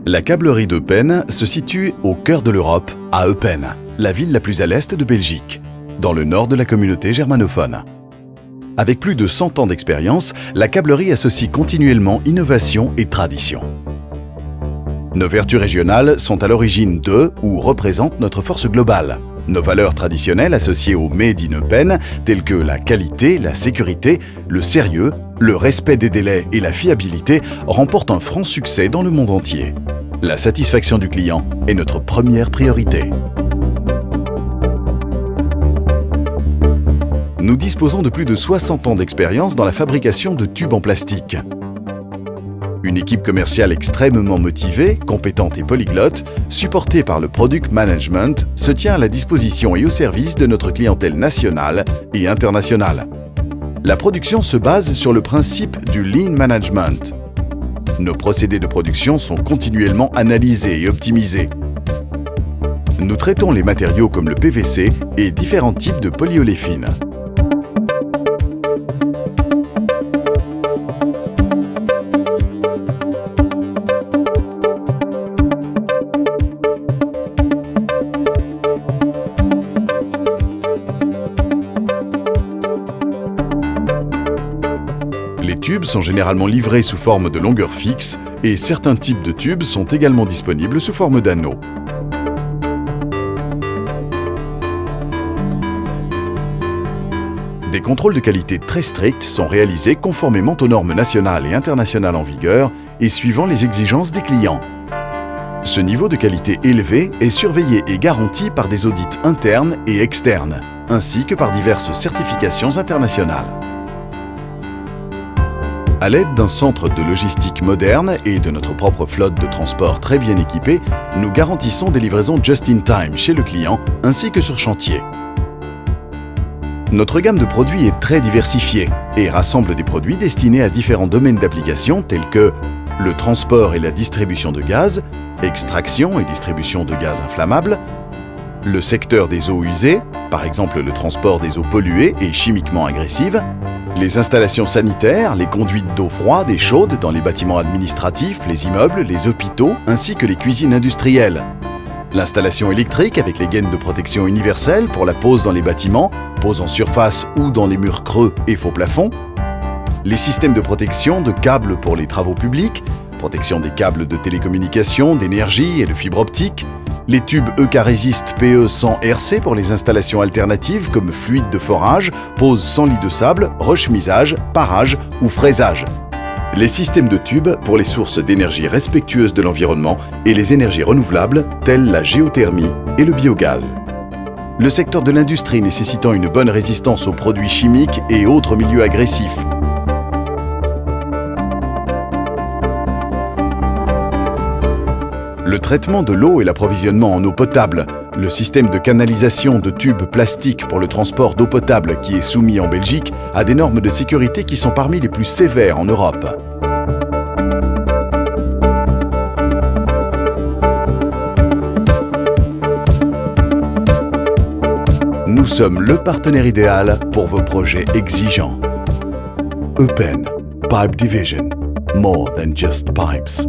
La câblerie d'Eupen se situe au cœur de l'Europe, à Eupen, la ville la plus à l'est de Belgique, dans le nord de la communauté germanophone. Avec plus de 100 ans d'expérience, la câblerie associe continuellement innovation et tradition. Nos vertus régionales sont à l'origine de ou représentent notre force globale. Nos valeurs traditionnelles associées au Made in Eupen, telles que la qualité, la sécurité, le sérieux, le respect des délais et la fiabilité, remportent un franc succès dans le monde entier. La satisfaction du client est notre première priorité. Nous disposons de plus de 60 ans d'expérience dans la fabrication de tubes en plastique. Une équipe commerciale extrêmement motivée, compétente et polyglotte, supportée par le Product Management, se tient à la disposition et au service de notre clientèle nationale et internationale. La production se base sur le principe du Lean Management. Nos procédés de production sont continuellement analysés et optimisés. Nous traitons les matériaux comme le PVC et différents types de polyoléfines. Les tubes sont généralement livrés sous forme de longueur fixe et certains types de tubes sont également disponibles sous forme d'anneaux. Des contrôles de qualité très stricts sont réalisés conformément aux normes nationales et internationales en vigueur et suivant les exigences des clients. Ce niveau de qualité élevé est surveillé et garanti par des audits internes et externes, ainsi que par diverses certifications internationales. À l'aide d'un centre de logistique moderne et de notre propre flotte de transport très bien équipée, nous garantissons des livraisons just-in-time chez le client ainsi que sur chantier. Notre gamme de produits est très diversifiée et rassemble des produits destinés à différents domaines d'application tels que le transport et la distribution de gaz, extraction et distribution de gaz inflammables, le secteur des eaux usées, par exemple le transport des eaux polluées et chimiquement agressives, les installations sanitaires, les conduites d'eau froide et chaude dans les bâtiments administratifs, les immeubles, les hôpitaux, ainsi que les cuisines industrielles. L'installation électrique avec les gaines de protection universelle pour la pose dans les bâtiments, pose en surface ou dans les murs creux et faux plafonds. Les systèmes de protection de câbles pour les travaux publics, protection des câbles de télécommunication, d'énergie et de fibre optique. Les tubes Eucaresist PE 100 RC pour les installations alternatives comme fluide de forage, pose sans lit de sable, rechemisage, parage ou fraisage. Les systèmes de tubes pour les sources d'énergie respectueuses de l'environnement et les énergies renouvelables telles la géothermie et le biogaz. Le secteur de l'industrie nécessitant une bonne résistance aux produits chimiques et autres milieux agressifs. Le traitement de l'eau et l'approvisionnement en eau potable, le système de canalisation de tubes plastiques pour le transport d'eau potable qui est soumis en Belgique a des normes de sécurité qui sont parmi les plus sévères en Europe. Nous sommes le partenaire idéal pour vos projets exigeants. Eupen Pipe Division, more than just pipes.